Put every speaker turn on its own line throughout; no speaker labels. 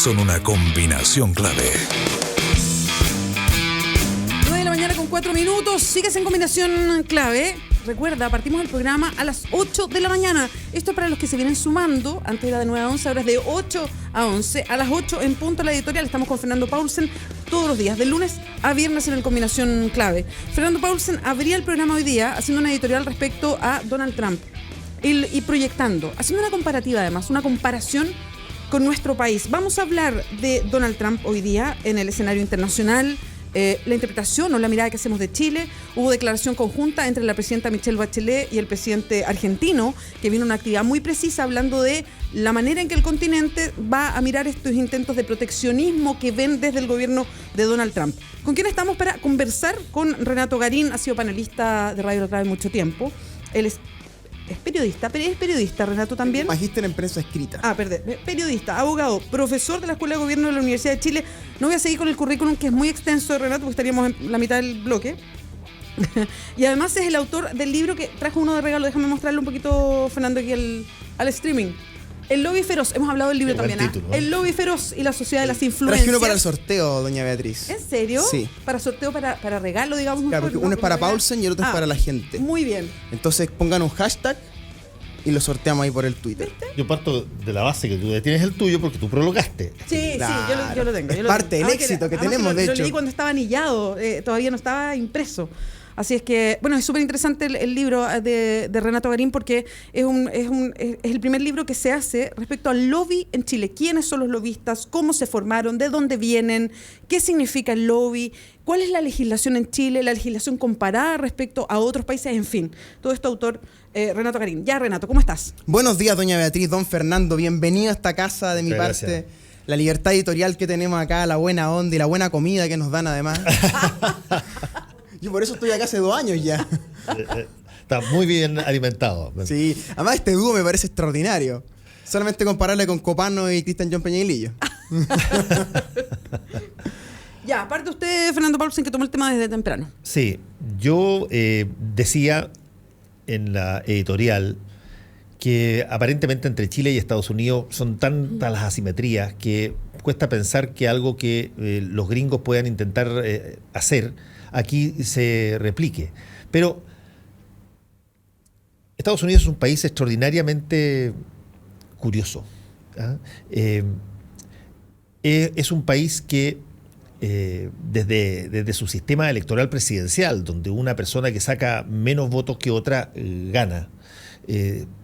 son una combinación clave.
9:04 a.m. Sigues en combinación clave. Recuerda, partimos el programa a las 8 de la mañana. Esto es para los que se vienen sumando. Antes era de 9 a 11, ahora es de 8 a 11. A las 8 en punto la editorial. Estamos con Fernando Paulsen todos los días, de lunes a viernes en el combinación clave. Fernando Paulsen abría el programa hoy día haciendo una editorial respecto a Donald Trump y proyectando, haciendo una comparativa además, una comparación con nuestro país. Vamos a hablar de Donald Trump hoy día en el escenario internacional. La interpretación o la mirada que hacemos de Chile. Hubo declaración conjunta entre la presidenta Michelle Bachelet y el presidente argentino, que vino una actividad muy precisa hablando de la manera en que el continente va a mirar estos intentos de proteccionismo que ven desde el gobierno de Donald Trump. ¿Con quién estamos para conversar? Con Renato Garín, ha sido panelista de Radio La Clave mucho tiempo. Él es periodista, pero es periodista, Renato, también.
Magíster en prensa escrita.
Periodista, abogado, profesor de la Escuela de Gobierno de la Universidad de Chile. No voy a seguir con el currículum, que es muy extenso de Renato, porque estaríamos en la mitad del bloque. Y además es el autor del libro que trajo uno de regalo. Déjame mostrarlo un poquito, Fernando, aquí al streaming. El Lobby Feroz. Hemos hablado del libro también. Título, ¿no? El Lobby Feroz y la Sociedad de las Influencias.
Traje uno para el sorteo, doña Beatriz.
¿En serio?
Sí.
¿Para sorteo, para regalo, digamos?
Claro, porque uno es para Paulsen y el otro es para la gente.
Muy bien.
Entonces pongan un hashtag y lo sorteamos ahí por el Twitter.
¿Viste?
Yo parto de la base que tú ya tienes el tuyo porque tú prologaste.
Sí,
Claro.
sí, yo lo tengo.
Es parte del éxito que tenemos, de hecho.
Lo leí cuando estaba anillado, todavía no estaba impreso. Así es que, bueno, es súper interesante el libro de Renato Garín porque es el primer libro que se hace respecto al lobby en Chile. ¿Quiénes son los lobistas? ¿Cómo se formaron? ¿De dónde vienen? ¿Qué significa el lobby? ¿Cuál es la legislación en Chile? ¿La legislación comparada respecto a otros países? En fin, todo esto autor Renato Garín. Ya, Renato, ¿cómo estás?
Buenos días, doña Beatriz, don Fernando. Bienvenido a esta casa de mi parte.
Gracias.
La libertad editorial que tenemos acá, la buena onda y la buena comida que nos dan además. Yo por eso estoy acá hace 2 años ya.
Está muy bien alimentado.
Sí, además este dúo me parece extraordinario. Solamente compararle con Copano y Cristian John Peñailillo.
Ya, aparte usted, Fernando Paulsen, que tomó el tema desde temprano.
Sí, yo decía en la editorial que aparentemente entre Chile y Estados Unidos son tantas las asimetrías que cuesta pensar que algo que los gringos puedan intentar hacer aquí se replique. Pero Estados Unidos es un país extraordinariamente curioso. Es un país que desde su sistema electoral presidencial, donde una persona que saca menos votos que otra gana,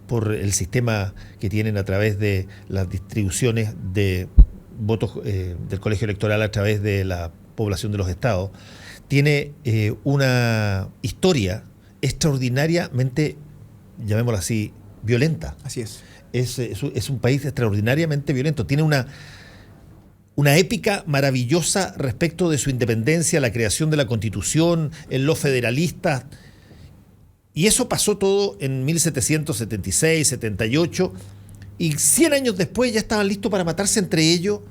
por el sistema que tienen a través de las distribuciones de votos del colegio electoral a través de la población de los estados, tiene una historia extraordinariamente, llamémoslo así, violenta.
Así es.
Es un país extraordinariamente violento. Tiene una épica maravillosa respecto de su independencia, la creación de la Constitución, en los federalistas. Y eso pasó todo en 1776, 78, y 100 años después ya estaban listos para matarse entre ellos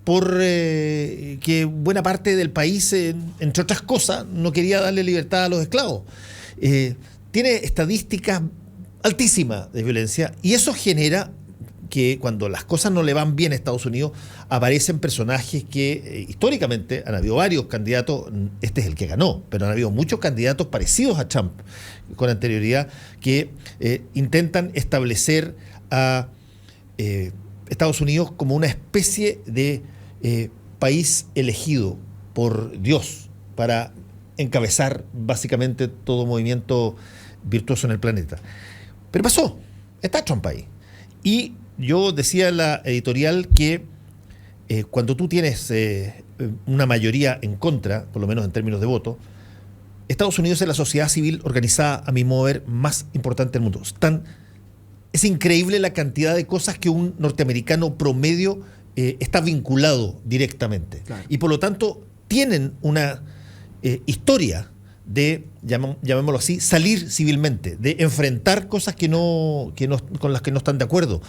por que buena parte del país, entre otras cosas, no quería darle libertad a los esclavos. Tiene estadísticas altísimas de violencia y eso genera que cuando las cosas no le van bien a Estados Unidos, aparecen personajes que históricamente han habido varios candidatos, este es el que ganó, pero han habido muchos candidatos parecidos a Trump con anterioridad que intentan establecer a Estados Unidos como una especie de país elegido por Dios para encabezar básicamente todo movimiento virtuoso en el planeta. Pero pasó, está Trump ahí. Y yo decía en la editorial que cuando tú tienes una mayoría en contra, por lo menos en términos de voto, Estados Unidos es la sociedad civil organizada, a mi modo de ver, más importante del mundo. Es increíble la cantidad de cosas que un norteamericano promedio está vinculado directamente. Claro. Y por lo tanto tienen una historia de, llamémoslo así, salir civilmente, de enfrentar cosas con las que no están de acuerdo.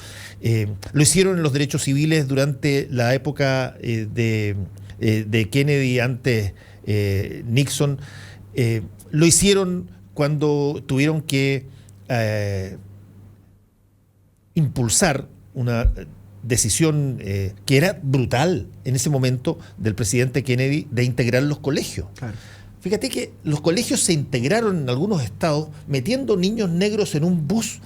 Lo hicieron en los derechos civiles durante la época de Kennedy, antes Nixon. Lo hicieron cuando tuvieron que impulsar una decisión que era brutal en ese momento del presidente Kennedy de integrar los colegios.
Claro.
Fíjate que los colegios se integraron en algunos estados metiendo niños negros en un bus,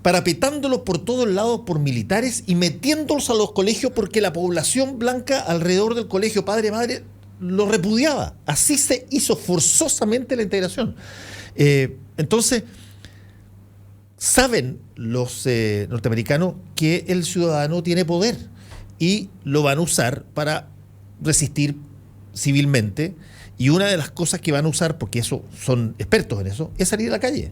parapetándolos por todos lados por militares y metiéndolos a los colegios porque la población blanca alrededor del colegio, padre, madre, lo repudiaba. Así se hizo forzosamente la integración. Entonces, saben los norteamericanos que el ciudadano tiene poder y lo van a usar para resistir civilmente. Y una de las cosas que van a usar, porque eso son expertos en eso, es salir a la calle.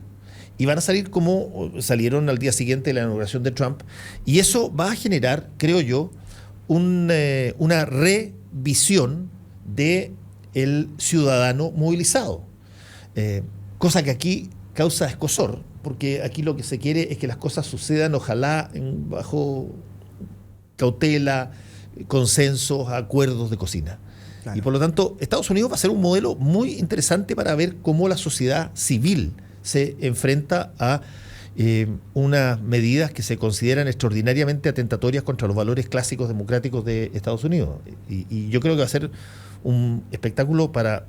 Y van a salir como salieron al día siguiente de la inauguración de Trump. Y eso va a generar, creo yo, una revisión del ciudadano movilizado. Cosa que aquí causa escozor, porque aquí lo que se quiere es que las cosas sucedan, ojalá bajo cautela, consensos, acuerdos de cocina. Claro. Y por lo tanto, Estados Unidos va a ser un modelo muy interesante para ver cómo la sociedad civil se enfrenta a unas medidas que se consideran extraordinariamente atentatorias contra los valores clásicos democráticos de Estados Unidos. Y yo creo que va a ser un espectáculo para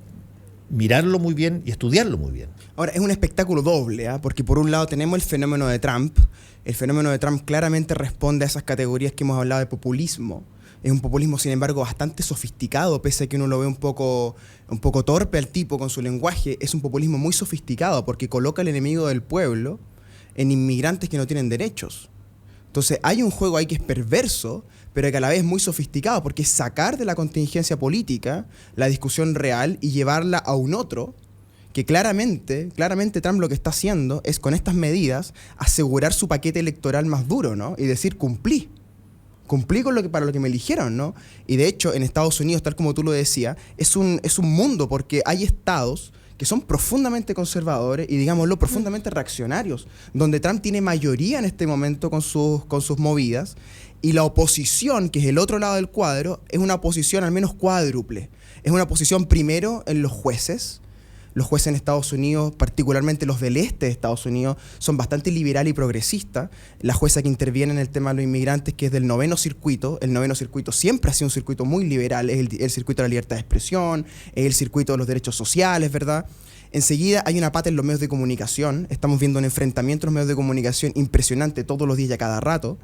mirarlo muy bien y estudiarlo muy bien.
Ahora, es un espectáculo doble, porque por un lado tenemos el fenómeno de Trump. El fenómeno de Trump claramente responde a esas categorías que hemos hablado de populismo. Es un populismo, sin embargo, bastante sofisticado, pese a que uno lo ve un poco torpe al tipo con su lenguaje. Es un populismo muy sofisticado porque coloca al enemigo del pueblo en inmigrantes que no tienen derechos. Entonces hay un juego ahí que es perverso, pero que a la vez es muy sofisticado, porque es sacar de la contingencia política la discusión real y llevarla a un otro, que claramente Trump lo que está haciendo es, con estas medidas, asegurar su paquete electoral más duro, ¿no? Y decir, cumplí con para lo que me eligieron, ¿no? Y de hecho, en Estados Unidos, tal como tú lo decías, es un mundo, porque hay estados que son profundamente conservadores y, digámoslo, profundamente reaccionarios, donde Trump tiene mayoría en este momento con sus movidas, y la oposición, que es el otro lado del cuadro, es una oposición al menos cuádruple. Es una oposición primero en los jueces. Los jueces en Estados Unidos, particularmente los del este de Estados Unidos, son bastante liberal y progresista. La jueza que interviene en el tema de los inmigrantes, que es del 9º circuito, el 9º circuito siempre ha sido un circuito muy liberal, es el circuito de la libertad de expresión, es el circuito de los derechos sociales, ¿verdad? Enseguida hay una pata en los medios de comunicación. Estamos viendo un enfrentamiento en los medios de comunicación impresionante todos los días y a cada rato.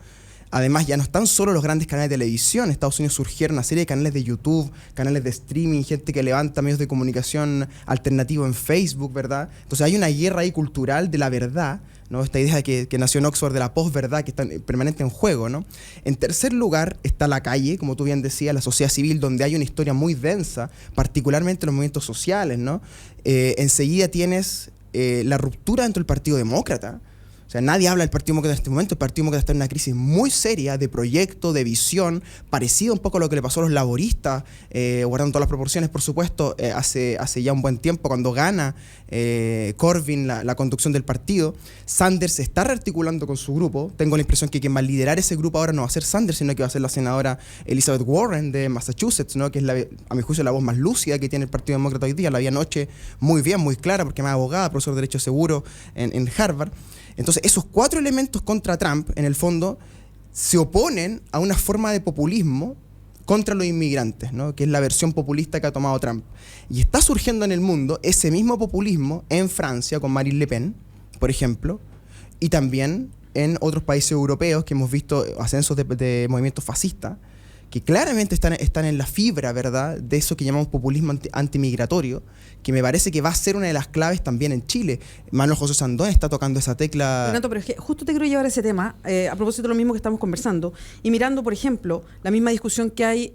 Además, ya no están solo los grandes canales de televisión. En Estados Unidos surgieron una serie de canales de YouTube, canales de streaming, gente que levanta medios de comunicación alternativos en Facebook, ¿verdad? Entonces hay una guerra ahí cultural de la verdad, ¿no? Esta idea que nació en Oxford de la posverdad, que está permanente en juego, ¿no? En tercer lugar está la calle, como tú bien decías, la sociedad civil, donde hay una historia muy densa, particularmente los movimientos sociales, ¿no? Enseguida tienes la ruptura dentro del Partido Demócrata. O sea, nadie habla del Partido Demócrata en este momento. El Partido Demócrata está en una crisis muy seria de proyecto, de visión, parecido un poco a lo que le pasó a los laboristas, guardando todas las proporciones, por supuesto, hace ya un buen tiempo, cuando gana Corbyn la conducción del partido. Sanders se está rearticulando con su grupo. Tengo la impresión que quien va a liderar ese grupo ahora no va a ser Sanders, sino que va a ser la senadora Elizabeth Warren de Massachusetts, ¿no? Que es, a mi juicio, la voz más lúcida que tiene el Partido Demócrata hoy día. La vi anoche muy bien, muy clara, porque es abogada, profesor de Derecho Seguro en Harvard. Entonces, esos 4 elementos contra Trump, en el fondo, se oponen a una forma de populismo contra los inmigrantes, ¿no? Que es la versión populista que ha tomado Trump. Y está surgiendo en el mundo ese mismo populismo en Francia con Marine Le Pen, por ejemplo, y también en otros países europeos que hemos visto ascensos de movimientos fascistas, que claramente están en la fibra, ¿verdad?, de eso que llamamos populismo antimigratorio, que me parece que va a ser una de las claves también en Chile. Manuel José Sandón está tocando esa tecla.
Renato, pero es que justo te quiero llevar a ese tema, a propósito de lo mismo que estamos conversando, y mirando, por ejemplo, la misma discusión que hay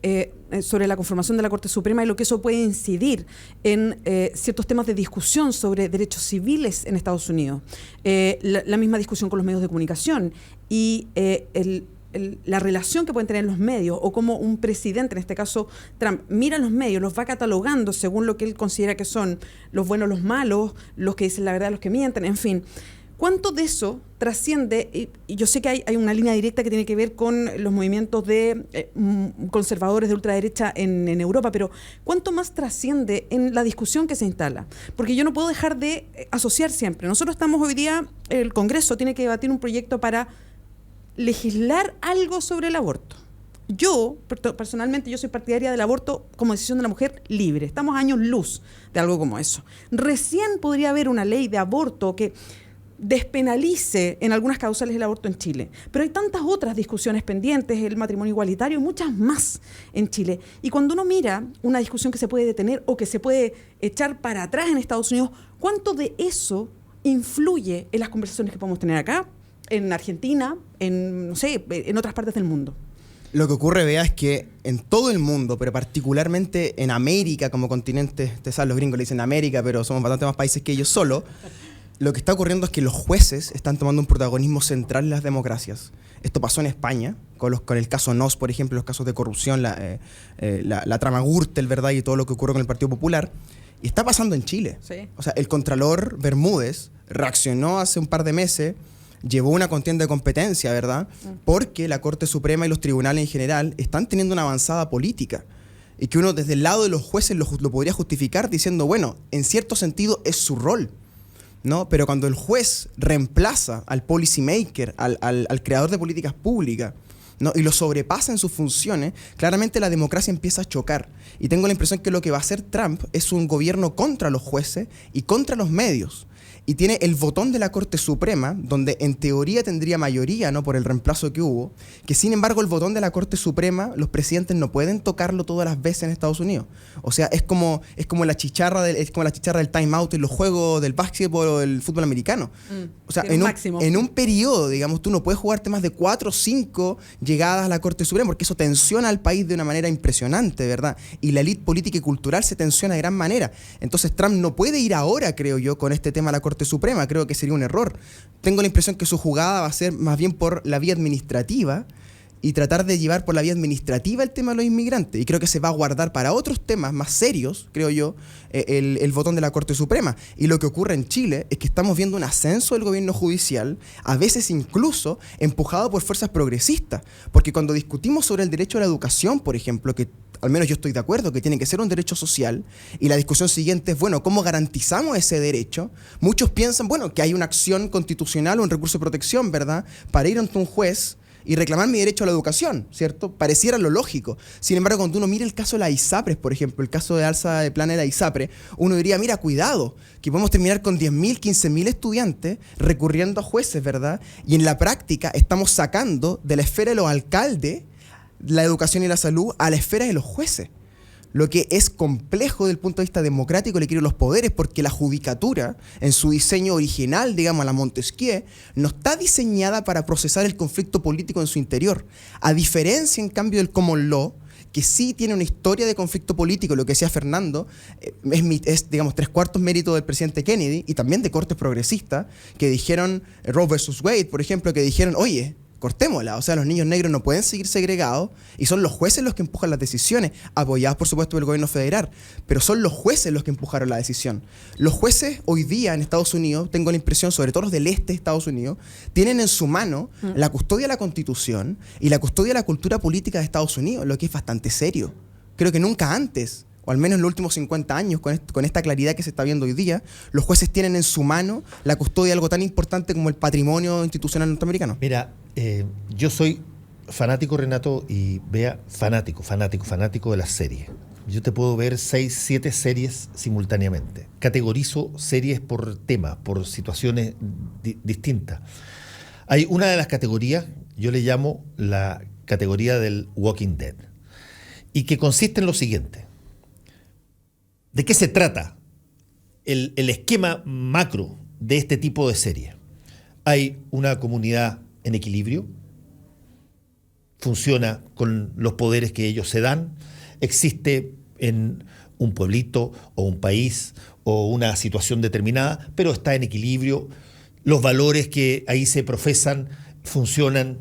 sobre la conformación de la Corte Suprema y lo que eso puede incidir en ciertos temas de discusión sobre derechos civiles en Estados Unidos. La misma discusión con los medios de comunicación y la relación que pueden tener los medios, o cómo un presidente, en este caso Trump, mira los medios, los va catalogando según lo que él considera que son los buenos, los malos, los que dicen la verdad, los que mienten, en fin. ¿Cuánto de eso trasciende? Y yo sé que hay una línea directa que tiene que ver con los movimientos de conservadores de ultraderecha en Europa, pero ¿cuánto más trasciende en la discusión que se instala? Porque yo no puedo dejar de asociar siempre. Nosotros estamos hoy día, el Congreso tiene que debatir un proyecto para legislar algo sobre el aborto. Yo, personalmente, yo soy partidaria del aborto como decisión de la mujer libre. Estamos a años luz de algo como eso. Recién podría haber una ley de aborto que despenalice en algunas causales el aborto en Chile. Pero hay tantas otras discusiones pendientes, el matrimonio igualitario y muchas más en Chile. Y cuando uno mira una discusión que se puede detener o que se puede echar para atrás en Estados Unidos, ¿cuánto de eso influye en las conversaciones que podemos tener acá, en Argentina, en, no sé, en otras partes del mundo?
Lo que ocurre, Bea, es que en todo el mundo, pero particularmente en América como continente, ustedes saben, los gringos le dicen América, pero somos bastante más países que ellos solo, lo que está ocurriendo es que los jueces están tomando un protagonismo central en las democracias. Esto pasó en España, con el caso Nos, por ejemplo, los casos de corrupción, la trama Gürtel, ¿verdad? Y todo lo que ocurrió con el Partido Popular. Y está pasando en Chile.
Sí.
O sea, el contralor Bermúdez reaccionó hace un par de meses, llevó una contienda de competencia, ¿verdad? Porque la Corte Suprema y los tribunales en general están teniendo una avanzada política. Y que uno desde el lado de los jueces lo podría justificar diciendo, bueno, en cierto sentido es su rol, ¿no? Pero cuando el juez reemplaza al policy maker, al creador de políticas públicas, ¿no? Y lo sobrepasa en sus funciones, claramente la democracia empieza a chocar. Y tengo la impresión que lo que va a hacer Trump es un gobierno contra los jueces y contra los medios. Y tiene el botón de la Corte Suprema, donde en teoría tendría mayoría, ¿no? Por el reemplazo que hubo, que sin embargo el botón de la Corte Suprema, los presidentes no pueden tocarlo todas las veces en Estados Unidos. O sea, es como la chicharra del time out en los juegos del básquetbol o del fútbol americano. O sea, en un periodo, digamos, tú no puedes jugarte más de 4 o 5 llegadas a la Corte Suprema, porque eso tensiona al país de una manera impresionante, ¿verdad? Y la élite política y cultural se tensiona de gran manera. Entonces Trump no puede ir ahora, creo yo, con este tema a la Corte Suprema. Creo que sería un error. Tengo la impresión que su jugada va a ser más bien por la vía administrativa y tratar de llevar por la vía administrativa el tema de los inmigrantes. Y creo que se va a guardar para otros temas más serios, creo yo, el botón de la Corte Suprema. Y lo que ocurre en Chile es que estamos viendo un ascenso del gobierno judicial, a veces incluso empujado por fuerzas progresistas. Porque cuando discutimos sobre el derecho a la educación, por ejemplo, que al menos yo estoy de acuerdo que tiene que ser un derecho social, y la discusión siguiente es, bueno, ¿cómo garantizamos ese derecho? Muchos piensan, bueno, que hay una acción constitucional o un recurso de protección, ¿verdad?, para ir ante un juez y reclamar mi derecho a la educación, ¿cierto? Pareciera lo lógico. Sin embargo, cuando uno mira el caso de la ISAPRES, por ejemplo, el caso de alza de plana de la ISAPRE, uno diría, mira, cuidado, que podemos terminar con 10.000, 15.000 estudiantes recurriendo a jueces, ¿verdad? Y en la práctica estamos sacando de la esfera de los alcaldes la educación y la salud a la esfera de los jueces. Lo que es complejo desde el punto de vista democrático, le quiero los poderes, porque la judicatura, en su diseño original, digamos, a la Montesquieu, no está diseñada para procesar el conflicto político en su interior. A diferencia, en cambio, del common law, que sí tiene una historia de conflicto político, lo que decía Fernando, es digamos, 3/4 mérito del presidente Kennedy y también de cortes progresistas, que dijeron, Roe versus Wade, por ejemplo, que dijeron, oye, cortémosla, o sea, los niños negros no pueden seguir segregados y son los jueces los que empujan las decisiones, apoyados por supuesto por el gobierno federal, pero son los jueces los que empujaron la decisión. Los jueces hoy día en Estados Unidos, tengo la impresión, sobre todo los del este de Estados Unidos, tienen en su mano la custodia de la Constitución y la custodia de la cultura política de Estados Unidos, lo que es bastante serio. Creo que nunca antes, o al menos en los últimos 50 años, con esta claridad que se está viendo hoy día, los jueces tienen en su mano la custodia de algo tan importante como el patrimonio institucional norteamericano.
Mira, yo soy fanático, Renato, y Bea, fanático de las series. Yo te puedo ver 6, 7 series simultáneamente. Categorizo series por tema, por situaciones distintas. Hay una de las categorías, yo le llamo la categoría del Walking Dead, y que consiste en lo siguiente. ¿De qué se trata el esquema macro de este tipo de serie? Hay una comunidad en equilibrio, funciona con los poderes que ellos se dan, existe en un pueblito o un país o una situación determinada, pero está en equilibrio, los valores que ahí se profesan funcionan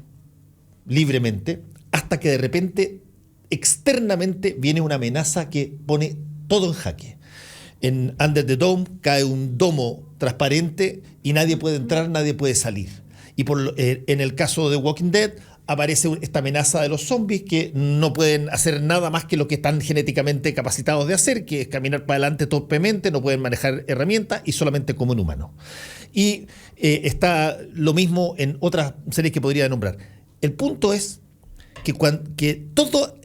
libremente, hasta que de repente externamente viene una amenaza que pone todo en jaque. En Under the Dome cae un domo transparente y nadie puede entrar, nadie puede salir. Y en el caso de Walking Dead aparece esta amenaza de los zombies que no pueden hacer nada más que lo que están genéticamente capacitados de hacer, que es caminar para adelante torpemente, no pueden manejar herramientas y solamente comen humanos. Y está lo mismo en otras series que podría nombrar. el punto es que todo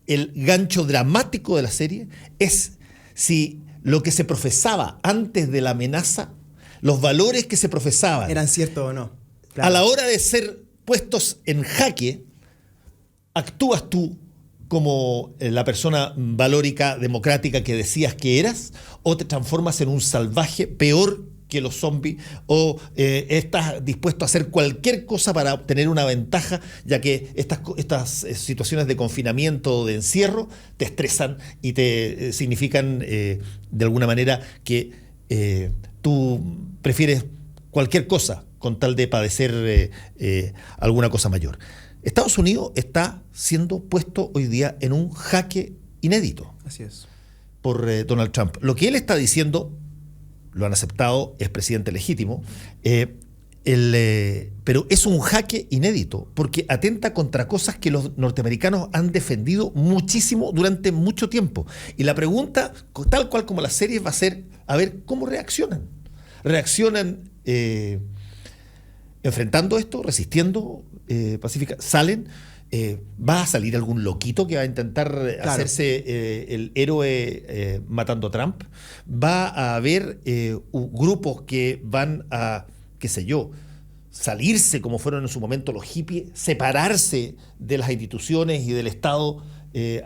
el gancho dramático de la serie es si lo que se profesaba antes de la amenaza, los valores que se profesaban,
¿Eran ciertos o no?
a la hora de ser puestos en jaque, actúas tú como la persona valórica, democrática que decías que eras, o te transformas en un salvaje peor que los zombies, o estás dispuesto a hacer cualquier cosa para obtener una ventaja, ya que estas situaciones de confinamiento o de encierro te estresan y te significan de alguna manera que tú prefieres cualquier cosa con tal de padecer alguna cosa mayor. Estados Unidos está siendo puesto hoy día en un jaque inédito.
Así es.
Por Donald Trump. Lo que él está diciendo, lo han aceptado, es presidente legítimo, pero es un jaque inédito porque atenta contra cosas que los norteamericanos han defendido muchísimo durante mucho tiempo. Y la pregunta, tal cual como las series, va a ser a ver cómo reaccionan. ¿Reaccionan enfrentando esto, resistiendo, pacífica? ¿Salen? ¿Va a salir algún loquito que va a intentar hacerse el héroe matando a Trump? ¿Va a haber grupos que van a, qué sé yo, salirse como fueron en su momento los hippies, separarse de las instituciones y del Estado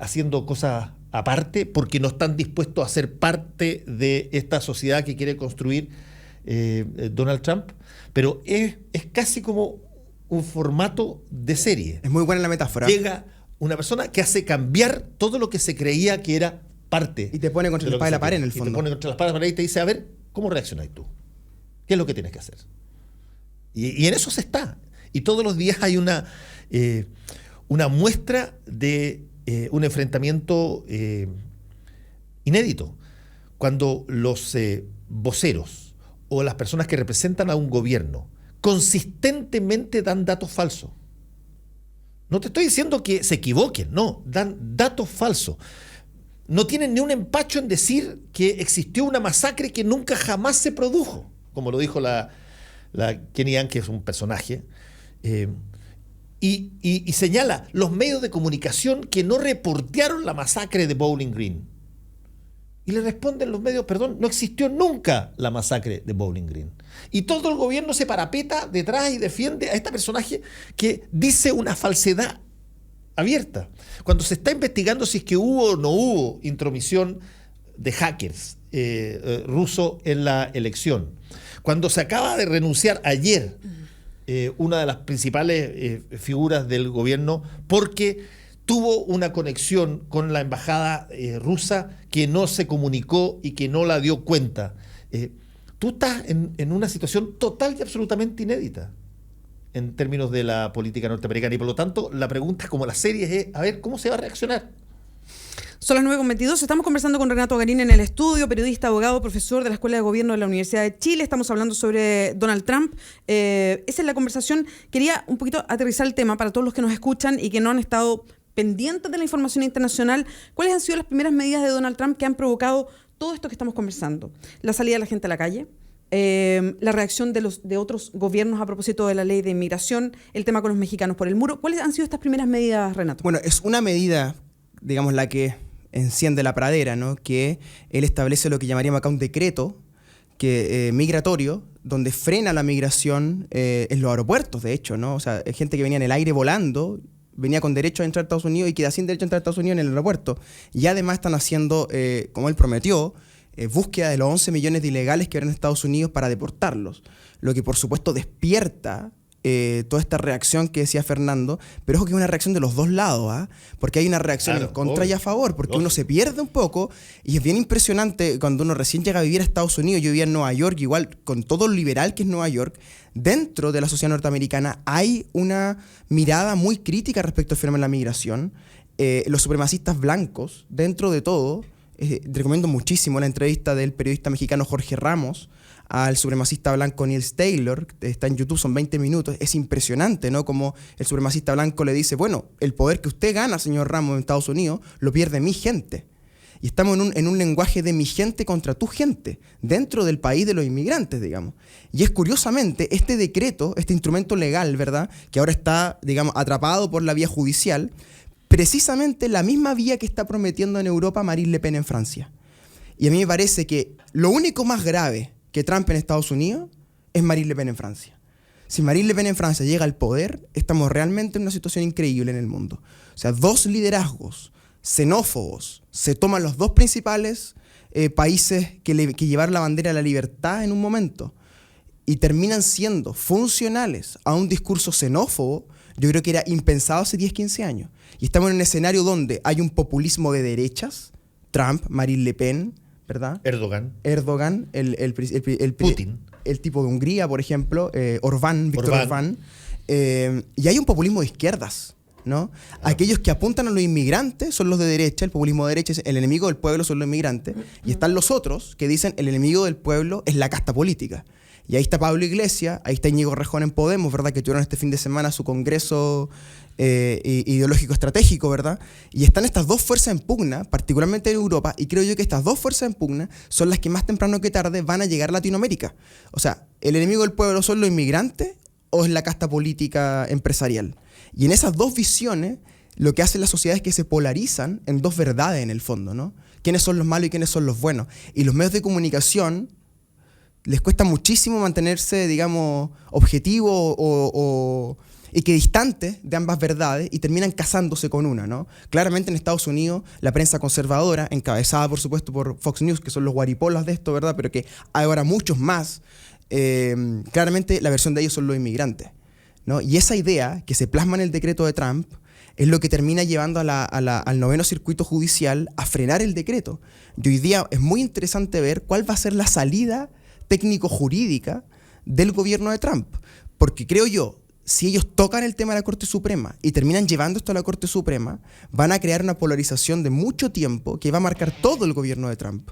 haciendo cosas aparte porque no están dispuestos a ser parte de esta sociedad que quiere construir Donald Trump? Pero es casi como un formato de serie.
Es muy buena la metáfora.
Llega una persona que hace cambiar todo lo que se creía que era parte.
Y te pone contra la espada de la pared en el fondo.
Y te pone contra la espada de la pared y te dice, a ver, ¿cómo reaccionas tú? ¿Qué es lo que tienes que hacer? Y en eso se está. Y todos los días hay una muestra de un enfrentamiento inédito. Cuando los voceros o las personas que representan a un gobierno consistentemente dan datos falsos. No te estoy diciendo que se equivoquen, no, dan datos falsos. No tienen ni un empacho en decir que existió una masacre que nunca jamás se produjo, como lo dijo la Kenny Ann, que es un personaje, y señala los medios de comunicación que no reportearon la masacre de Bowling Green. Y le responden los medios, perdón, no existió nunca la masacre de Bowling Green. Y todo el gobierno se parapeta detrás y defiende a este personaje que dice una falsedad abierta. Cuando se está investigando si es que hubo o no hubo intromisión de hackers rusos en la elección. Cuando se acaba de renunciar ayer una de las principales figuras del gobierno porque tuvo una conexión con la embajada rusa que no se comunicó y que no la dio cuenta. Tú estás en una situación total y absolutamente inédita en términos de la política norteamericana y por lo tanto la pregunta, como la serie, es a ver cómo se va a reaccionar.
Son las 9:22. Estamos conversando con Renato Garín en el estudio, periodista, abogado, profesor de la Escuela de Gobierno de la Universidad de Chile. Estamos hablando sobre Donald Trump. Esa es la conversación. Quería un poquito aterrizar el tema para todos los que nos escuchan y que no han estado pendientes de la información internacional. ¿Cuáles han sido las primeras medidas de Donald Trump que han provocado todo esto que estamos conversando? La salida de la gente a la calle, la reacción de otros gobiernos a propósito de la ley de inmigración, el tema con los mexicanos por el muro. ¿Cuáles han sido estas primeras medidas, Renato?
Bueno, es una medida, digamos, la que enciende la pradera, ¿no? Que él establece lo que llamaríamos acá un decreto migratorio, donde frena la migración en los aeropuertos, de hecho, ¿no? O sea, hay gente que venía en el aire volando, venía con derecho a entrar a Estados Unidos y queda sin derecho a entrar a Estados Unidos en el aeropuerto. Y además están haciendo, como él prometió, búsqueda de los 11 millones de ilegales que eran en Estados Unidos para deportarlos. Lo que por supuesto despierta toda esta reacción que decía Fernando, pero ojo que es una reacción de los dos lados, porque hay una reacción en contra y a favor, porque uno se pierde un poco y es bien impresionante cuando uno recién llega a vivir a Estados Unidos. Yo vivía en Nueva York, igual con todo lo liberal que es Nueva York, dentro de la sociedad norteamericana hay una mirada muy crítica respecto al fenómeno de la migración. Los supremacistas blancos, dentro de todo, recomiendo muchísimo la entrevista del periodista mexicano Jorge Ramos al supremacista blanco Niels Taylor, está en YouTube, son 20 minutos, es impresionante, ¿no? Como el supremacista blanco le dice, bueno, el poder que usted gana, señor Ramos, en Estados Unidos, lo pierde mi gente. Y estamos en un lenguaje de mi gente contra tu gente, dentro del país de los inmigrantes, digamos. Y es curiosamente este decreto, este instrumento legal, ¿verdad?, que ahora está, digamos, atrapado por la vía judicial, precisamente la misma vía que está prometiendo en Europa Marine Le Pen en Francia. Y a mí me parece que lo único más grave que Trump en Estados Unidos es Marine Le Pen en Francia. Si Marine Le Pen en Francia llega al poder, estamos realmente en una situación increíble en el mundo. O sea, dos liderazgos xenófobos se toman los dos principales países que llevaron la bandera de la libertad en un momento y terminan siendo funcionales a un discurso xenófobo. Yo creo que era impensado hace 10, 15 años. Y estamos en un escenario donde hay un populismo de derechas, Trump, Marine Le Pen, ¿verdad?
Erdogan,
Putin, el tipo de Hungría, por ejemplo, Víctor Orbán. Y hay un populismo de izquierdas, ¿no? Aquellos que apuntan a los inmigrantes son los de derecha, el populismo de derecha es el enemigo del pueblo son los inmigrantes, y están los otros que dicen el enemigo del pueblo es la casta política. Y ahí está Pablo Iglesias, ahí está Íñigo Rejón en Podemos, ¿verdad?, que tuvieron este fin de semana su congreso ideológico estratégico, ¿verdad? Y están estas dos fuerzas en pugna, particularmente en Europa, y creo yo que estas dos fuerzas en pugna son las que más temprano que tarde van a llegar a Latinoamérica. O sea, ¿el enemigo del pueblo son los inmigrantes o es la casta política empresarial? Y en esas dos visiones, lo que hace la sociedad es que se polarizan en dos verdades en el fondo, ¿no? ¿Quiénes son los malos y quiénes son los buenos? Y los medios de comunicación les cuesta muchísimo mantenerse, digamos, objetivos o equidistantes de ambas verdades y terminan casándose con una, ¿no? Claramente en Estados Unidos la prensa conservadora, encabezada por supuesto por Fox News, que son los guaripolas de esto, ¿verdad?, pero que hay ahora muchos más, claramente la versión de ellos son los inmigrantes, ¿no? Y esa idea que se plasma en el decreto de Trump es lo que termina llevando al 9º circuito judicial a frenar el decreto. Y hoy día es muy interesante ver cuál va a ser la salida técnico-jurídica del gobierno de Trump. Porque creo yo, si ellos tocan el tema de la Corte Suprema y terminan llevando esto a la Corte Suprema, van a crear una polarización de mucho tiempo que va a marcar todo el gobierno de Trump.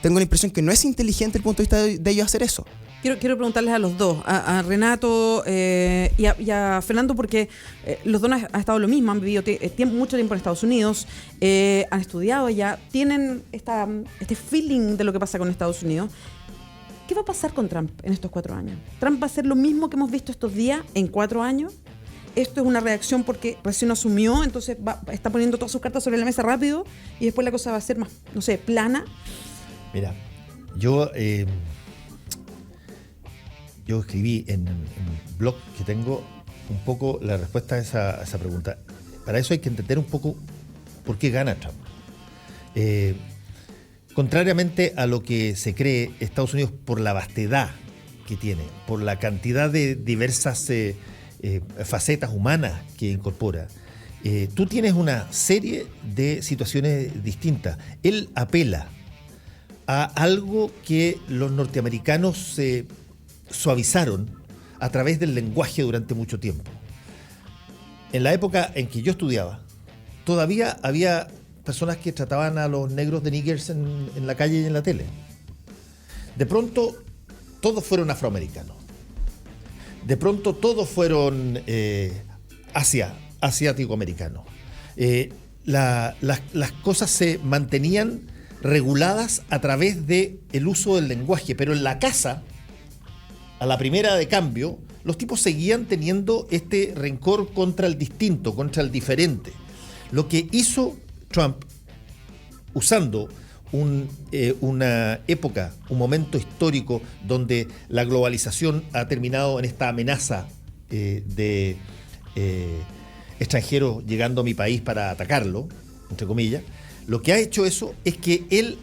Tengo la impresión que no es inteligente desde el punto de vista de ellos hacer eso.
Quiero preguntarles a los dos, a Renato y a Fernando, porque los dos han estado lo mismo, han vivido mucho tiempo en Estados Unidos, han estudiado ya, tienen este feeling de lo que pasa con Estados Unidos. ¿Qué va a pasar con Trump en estos 4 años? ¿Trump va a hacer lo mismo que hemos visto estos días en 4 años? ¿Esto es una reacción porque recién asumió, entonces está poniendo todas sus cartas sobre la mesa rápido y después la cosa va a ser más, no sé, plana?
Mira, yo escribí en un blog que tengo un poco la respuesta a esa pregunta. Para eso hay que entender un poco por qué gana Trump. Contrariamente a lo que se cree, Estados Unidos, por la vastedad que tiene, por la cantidad de diversas facetas humanas que incorpora, tú tienes una serie de situaciones distintas. Él apela a algo que los norteamericanos suavizaron a través del lenguaje durante mucho tiempo. En la época en que yo estudiaba, todavía había personas que trataban a los negros de niggers en la calle y en la tele. De pronto, todos fueron afroamericanos. De pronto, todos fueron asiático-americanos. Las cosas se mantenían reguladas a través del uso del lenguaje, pero en la casa, a la primera de cambio, los tipos seguían teniendo este rencor contra el distinto, contra el diferente. Lo que hizo Trump, usando una época, un momento histórico donde la globalización ha terminado en esta amenaza de extranjeros llegando a mi país para atacarlo, entre comillas, lo que ha hecho eso es que él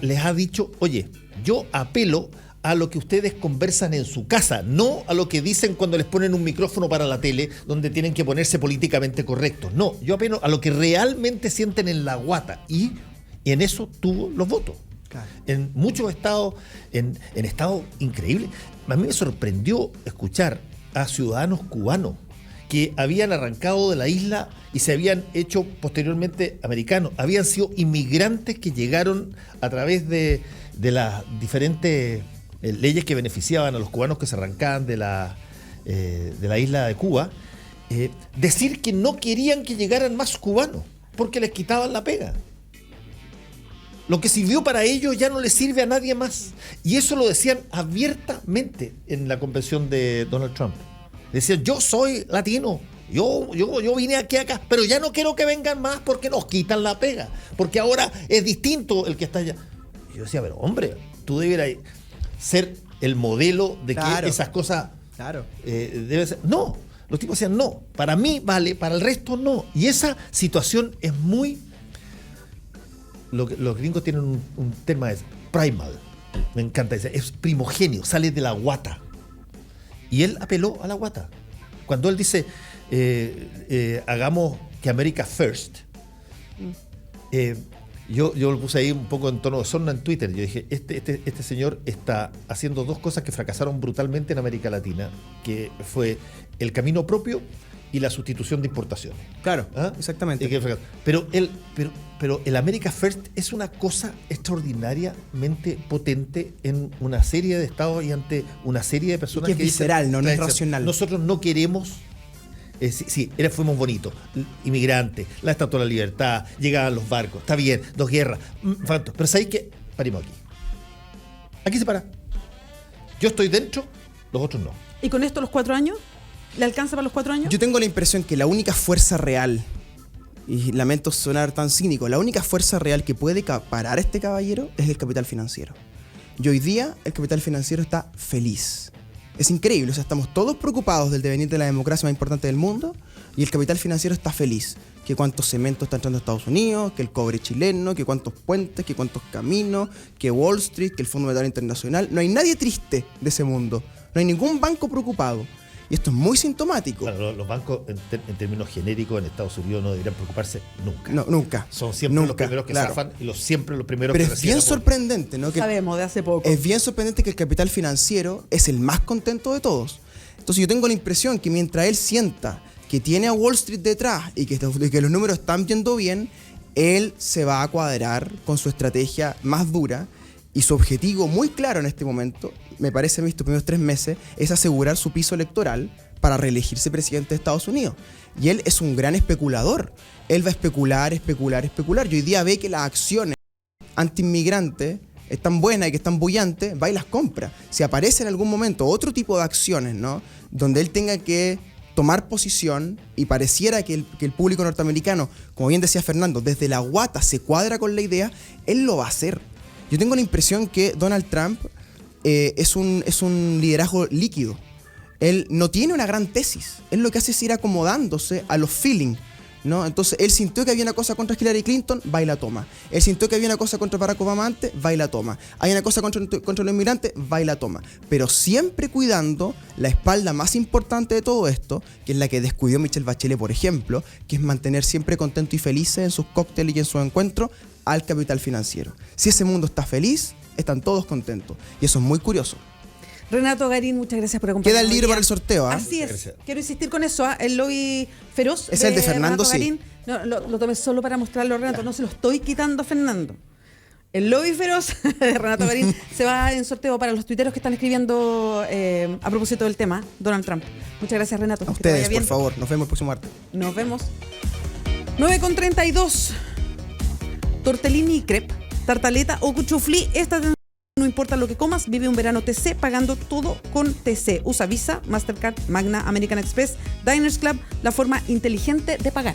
les ha dicho, oye, yo apelo a lo que ustedes conversan en su casa, no a lo que dicen cuando les ponen un micrófono para la tele donde tienen que ponerse políticamente correctos. No, yo apelo a lo que realmente sienten en la guata y en eso tuvo los votos. Claro. En muchos estados, en estados increíbles. A mí me sorprendió escuchar a ciudadanos cubanos que habían arrancado de la isla y se habían hecho posteriormente americanos. Habían sido inmigrantes que llegaron a través de las diferentes leyes que beneficiaban a los cubanos que se arrancaban de la isla de Cuba, decir que no querían que llegaran más cubanos porque les quitaban la pega. Lo que sirvió para ellos ya no le sirve a nadie más. Y eso lo decían abiertamente en la convención de Donald Trump. Decían, yo soy latino, yo vine acá, pero ya no quiero que vengan más porque nos quitan la pega. Porque ahora es distinto el que está allá. Y yo decía, pero hombre, tú debieras ser el modelo de que esas cosas deben ser. No, los tipos decían, no, para mí vale, para el resto no. Y esa situación es muy... Los gringos tienen un tema, es primal, me encanta, es primogénio, sale de la guata. Y él apeló a la guata. Cuando él dice, hagamos que America first, yo lo puse ahí un poco en tono de sorna en Twitter. Yo dije, este señor está haciendo dos cosas que fracasaron brutalmente en América Latina, que fue el camino propio y la sustitución de importaciones.
Claro, exactamente.
Pero el America First es una cosa extraordinariamente potente en una serie de estados y ante una serie de personas
que es visceral, dicen, no es racional.
Nosotros no queremos... fuimos bonitos, inmigrantes, la Estatua de la Libertad, llegaban los barcos, está bien, 2 guerras, pero ¿sabéis qué? Parimos aquí. Aquí se para. Yo estoy dentro, los otros no.
¿Y con esto los 4 años? ¿Le alcanza para los 4 años?
Yo tengo la impresión que la única fuerza real, y lamento sonar tan cínico, la única fuerza real que puede parar a este caballero es el capital financiero. Y hoy día el capital financiero está feliz. Es increíble, o sea, estamos todos preocupados del devenir de la democracia más importante del mundo y el capital financiero está feliz. Que cuántos cementos está entrando a Estados Unidos, que el cobre chileno, que cuántos puentes, que cuántos caminos, que Wall Street, que el Fondo Monetario Internacional. No hay nadie triste de ese mundo. No hay ningún banco preocupado. Y esto es muy sintomático.
Claro, los bancos, en términos genéricos, en Estados Unidos no deberían preocuparse nunca.
No, nunca.
Son siempre los primeros que zafan y siempre los primeros que reciben.
Pero es bien sorprendente, ¿no? Que
sabemos de hace poco.
Es bien sorprendente que el capital financiero es el más contento de todos. Entonces yo tengo la impresión que mientras él sienta que tiene a Wall Street detrás y que los números están yendo bien, él se va a cuadrar con su estrategia más dura. Y su objetivo muy claro en este momento, me parece, en estos primeros 3 meses, es asegurar su piso electoral para reelegirse presidente de Estados Unidos. Y él es un gran especulador. Él va a especular. Y hoy día ve que las acciones anti-inmigrantes están buenas y que están bullantes, va y las compra. Si aparece en algún momento otro tipo de acciones, ¿no?, donde él tenga que tomar posición y pareciera que el público norteamericano, como bien decía Fernando, desde la guata se cuadra con la idea, él lo va a hacer. Yo tengo la impresión que Donald Trump es un liderazgo líquido. Él no tiene una gran tesis. Él lo que hace es ir acomodándose a los feelings, ¿no? Entonces, él sintió que había una cosa contra Hillary Clinton, va y la toma. Él sintió que había una cosa contra Barack Obama antes, va y la toma. Hay una cosa contra los inmigrantes, va y la toma. Pero siempre cuidando la espalda más importante de todo esto, que es la que descuidó Michelle Bachelet, por ejemplo, que es mantener siempre contento y felices en sus cócteles y en sus encuentros al capital financiero. Si ese mundo está feliz, están todos contentos. Y eso es muy curioso.
Renato Garín, muchas gracias por acompañarnos.
Queda el libro para el sorteo.
Así es.
Gracias.
Quiero insistir con eso. El lobby feroz.
Es el de Fernando,
Renato Garín. No, lo tomé solo para mostrarlo, Renato. No se lo estoy quitando a Fernando. El lobby feroz de Renato Garín se va en sorteo para los tuiteros que están escribiendo a propósito del tema, Donald Trump. Muchas gracias, Renato.
A ustedes, por favor. Nos vemos el próximo martes.
Nos vemos. 9:32. Tortellini y crepe, tartaleta o cuchuflí. No importa lo que comas, vive un verano TC pagando todo con TC. Usa Visa, Mastercard, Magna, American Express, Diners Club, la forma inteligente de pagar.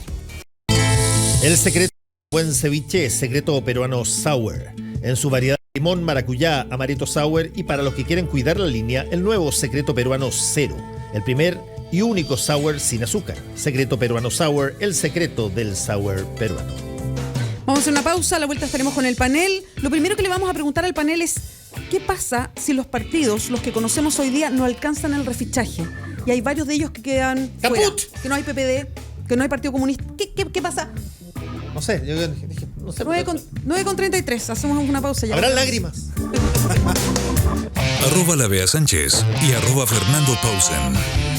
El secreto del buen ceviche es secreto peruano sour. En su variedad de limón, maracuyá, amaretto sour y para los que quieren cuidar la línea, el nuevo secreto peruano cero. El primer y único sour sin azúcar. Secreto peruano sour, el secreto del sour peruano.
Vamos a hacer una pausa, a la vuelta estaremos con el panel. Lo primero que le vamos a preguntar al panel es ¿qué pasa si los partidos, los que conocemos hoy día, no alcanzan el refichaje? Y hay varios de ellos que quedan fuera, que no hay PPD, que no hay Partido Comunista. ¿Qué pasa?
No sé, yo dije, no sé.
9:33, hacemos una pausa ya.
Habrán lágrimas.
@la Bea Sánchez y @Fernando Pausen.